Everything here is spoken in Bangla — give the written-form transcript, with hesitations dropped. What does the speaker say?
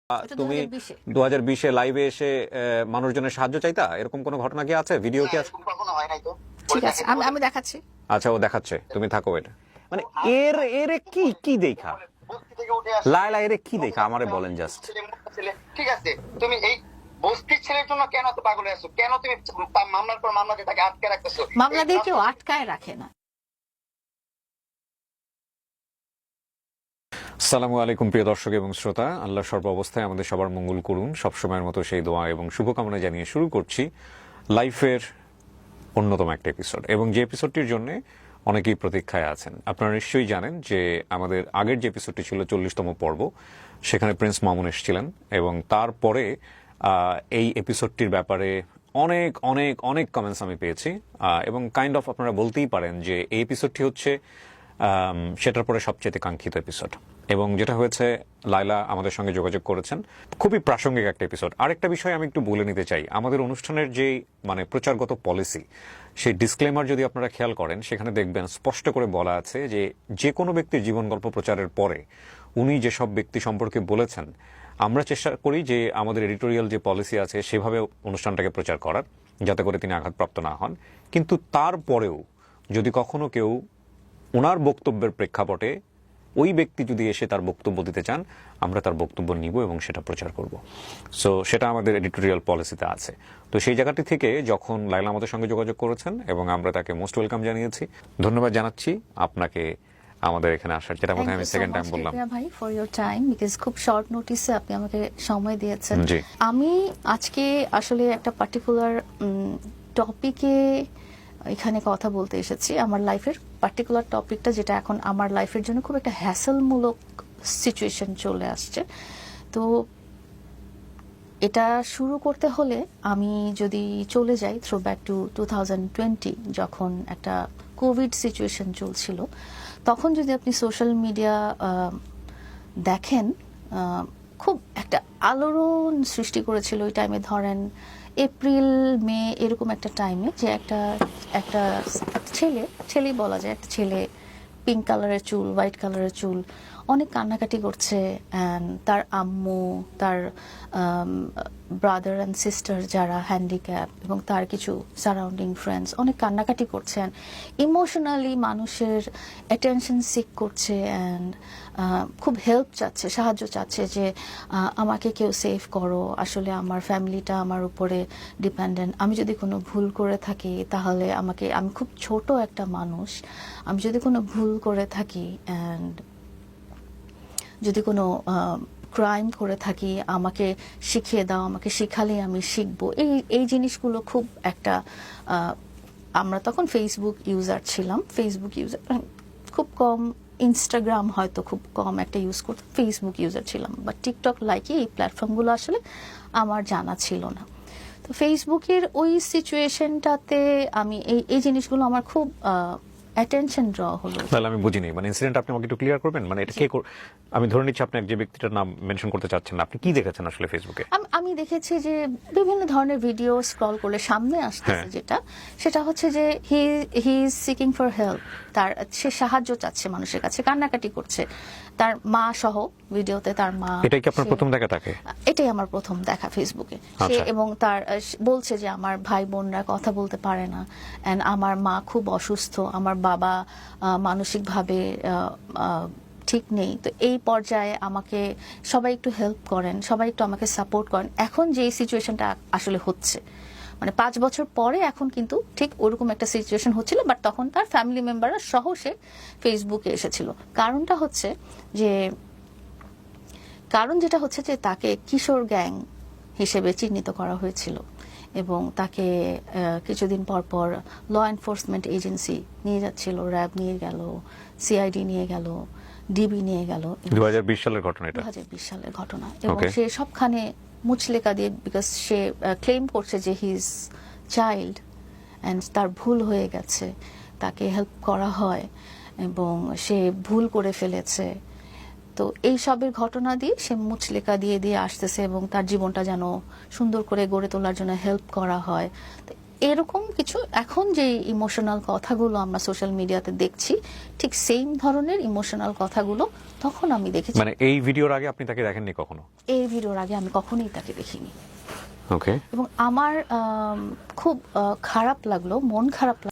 তুমি 2020-এ লাইভে এসে মানুষজনের সাহায্য চাইতা, এরকম কোনো ঘটনা কি আছে? ভিডিও কি আছে? কখনো হয় নাই তো। ঠিক আছে, আমি দেখাচ্ছি। আচ্ছা, ও দেখাচ্ছে, তুমি থাকো। এটা মানে এরে কি কি দেখা বস্তি থেকে উঠে আসে লায়লা, এরে কি দেখা আমারে বলেন জাস্ট। ছেলে, ঠিক আছে, তুমি এই বস্তির ছেলের জন্য কেন এত পাগল হয়ে আছো? কেন তুমি মামলার পর মামলাতে তাকে আটকে রাখতেছো? মামলা দিয়ে কেউ আটকায় রাখে না। আসসালামু আলাইকুম প্রিয় দর্শক এবং শ্রোতা, আল্লাহ সর্ব অবস্থায় আমাদের সবার মঙ্গল করুন, সবসময়ের মতো সেই দোয়া এবং শুভকামনা জানিয়ে শুরু করছি লাইফের অন্যতম একটা এপিসোড। এবং যে এপিসোডটির জন্য অনেকেই প্রতীক্ষায় আছেন। আপনারা নিশ্চয়ই জানেন যে আমাদের আগের যে এপিসোডটি ছিল 40তম পর্ব, সেখানে প্রিন্স মামুন এসেছিলেন এবং তারপরে এই এপিসোডটির ব্যাপারে অনেক অনেক অনেক কমেন্টস আমি পেয়েছি এবং কাইন্ড অফ আপনারা বলতেই পারেন যে এই এপিসোডটি হচ্ছে সেটার পরে সবচেয়ে কাঙ্ক্ষিত এপিসোড। এবং যেটা হয়েছে, লায়লা আমাদের সঙ্গে যোগাযোগ করেছেন, খুবই প্রাসঙ্গিক একটা এপিসোড। আরেকটা বিষয় আমি একটু বলে নিতে চাই, আমাদের অনুষ্ঠানের যে মানে প্রচারগত পলিসি, সেই ডিসক্লেমার যদি আপনারা খেয়াল করেন, সেখানে দেখবেন স্পষ্ট করে বলা আছে যে যে কোনো ব্যক্তির জীবন গল্প প্রচারের পরে উনি যেসব ব্যক্তি সম্পর্কে বলেছেন, আমরা চেষ্টা করি যে আমাদের এডিটোরিয়াল যে পলিসি আছে সেভাবে অনুষ্ঠানটাকে প্রচার করার, যাতে করে তিনি আঘাতপ্রাপ্ত না হন। কিন্তু তারপরেও যদি কখনো কেউ ওনার বক্তব্যের প্রেক্ষাপটে ওই ব্যক্তি যদি এসে তার বক্তব্য দিতে চান, আমরা তার বক্তব্য নিব এবং সেটা প্রচার করব। সো সেটা আমাদের এডিটোরিয়াল পলিসিতে আছে। তো সেই জায়গাটি থেকে যখন লায়লা আমাদের সঙ্গে যোগাযোগ করেছেন এবং আমরা তাকে মোস্ট ওয়েলকাম জানিয়েছি, ধন্যবাদ জানাচ্ছি আপনাকে আমাদের এখানে আসার, যেটা মধ্যে আমি সেকেন্ড টাইম বললাম। ভাই ফর ইওর টাইম, বিকজ খুব শর্ট নোটিসে আপনি আমাকে সময় দিয়েছেন। জি, আমি আজকে আসলে একটা পার্টিকুলার টপিকে এখানে কথা বলতে এসেছি। আমার লাইফের পার্টিকুলার টপিকটা, যেটা এখন আমার লাইফের জন্য খুব একটা হ্যাসেলমূলক সিচুয়েশন চলে আসছে। তো এটা শুরু করতে হলে আমি যদি চলে যাই থ্রো ব্যাক টু 2020, যখন একটা কোভিড সিচুয়েশন চলছিল, তখন যদি আপনি সোশ্যাল মিডিয়া দেখেন, খুব একটা আলোড়ন সৃষ্টি করেছিল ওই টাইমে। ধরেন এপ্রিল মে এরকম একটা টাইমে, যে একটা ছেলে বলা যায়, একটা ছেলে পিঙ্ক কালারের চুল, হোয়াইট কালারের চুল, অনেক কান্নাকাটি করছে। অ্যান্ড তার আম্মু, তার ব্রাদার অ্যান্ড সিস্টার যারা হ্যান্ডিক্যাপ, এবং তার কিছু সারাউন্ডিং ফ্রেন্ডস অনেক কান্নাকাটি করছেন, ইমোশনালি মানুষের অ্যাটেনশন সিক করছে। অ্যান্ড খুব হেল্প চাচ্ছে, সাহায্য চাচ্ছে, যে আমাকে কেউ সেভ করো, আসলে আমার ফ্যামিলিটা আমার উপরে ডিপেন্ডেন্ট, আমি যদি কোনো ভুল করে থাকি তাহলে আমি খুব ছোট একটা মানুষ, আমি যদি কোনো ভুল করে থাকি অ্যান্ড যদি কোনো ক্রাইম করে থাকি, আমাকে শিখিয়ে দাও, আমাকে শিখালে আমি শিখবো। এই জিনিসগুলো খুব একটা, আমরা তখন ফেসবুক ইউজার ছিলাম, ফেসবুক ইউজার খুব কম, ইনস্টাগ্রাম হয়তো খুব কম একটা ইউজ করতাম, ফেসবুক ইউজার ছিলাম। বা টিকটক লাইকি এই প্ল্যাটফর্মগুলো আসলে আমার জানা ছিল না। তো ফেসবুকের ওই সিচুয়েশনটাতে আমি এই জিনিসগুলো আমার খুব অ্যাটেনশন ড্র হলো। তাহলে আমি বুঝিনি, মানে ইনসিডেন্ট আপনি আমাকে একটু ক্লিয়ার করবেন? মানে এটা কে, আমি ধরে নিচ্ছি আপনি যে ব্যক্তিটার নাম মেনশন করতে চাচ্ছেন না, আপনি কি দেখেছেন আসলে ফেসবুকে? আমি দেখেছি যে বিভিন্ন ধরনের ভিডিও স্ক্রল করলে সামনে আসতেছে, সেটা হচ্ছে যে he is seeking for help, সে সাহায্য চাচ্ছে মানুষের কাছে, কান্নাকাটি করছে, তার মা সহ ভিডিওতে। তার মা, এটাই কি আপনার প্রথম দেখা থাকে? এটাই আমার প্রথম দেখা ফেসবুকে। সে এবং তার বলছে যে আমার ভাই বোনরা কথা বলতে পারে না, এন্ড আমার মা খুব অসুস্থ, আমার বাবা মানসিকভাবে ঠিক নেই। তো এই পর্যায়ে আমাকে সবাই একটু হেল্প করেন, সবাই একটু আমাকে সাপোর্ট করেন। এখন যে সিচুয়েশনটা আসলে হচ্ছে, মানে 5 বছর পরে এখন কিন্তু ঠিক ওরকম একটা সিচুয়েশন হচ্ছিল, বাট তখন তার ফ্যামিলি মেম্বাররা সহ সে ফেসবুকে এসেছিল। কারণটা হচ্ছে যে তাকে কিশোর গ্যাং হিসেবে চিহ্নিত করা হয়েছিল, এবং তাকে কিছুদিন পর পর ল এনফোর্সমেন্ট এজেন্সি নিয়ে যাচ্ছিল, র্যাব নিয়ে গেল, সিআইডি নিয়ে গেল, ডিবি নিয়ে গেল। 2020 সালের ঘটনা এটা? 2020 সালের ঘটনা। এবং সে সবখানে মুচলেকা দিয়ে, বিকজ সে ক্লেম করছে যে হি ইজ চাইল্ড অ্যান্ড তার ভুল হয়ে গেছে, তাকে হেল্প করা হয় এবং সে ভুল করে ফেলেছে। তো এই সবের ঘটনা দিয়ে সে মুচলেকা দিয়ে আসতেছে, এবং তার জীবনটা যেন সুন্দর করে গড়ে তোলার জন্য হেল্প করা হয়। তো এরকম কিছু এখন যে ইমোশনাল কথাগুলো আমরা সোশ্যাল মিডিয়াতে দেখছি, ঠিক সেম ধরনের ইমোশনাল কথাগুলো তখন আমি দেখেছি। মানে এই ভিডিওর আগে আপনি তাকে দেখেননি কখনো? এই ভিডিওর আগে আমি কখনোই তাকে দেখিনি। ওকে। এবং আমার খুব খারাপ লাগলো, মন খারাপ লাগলো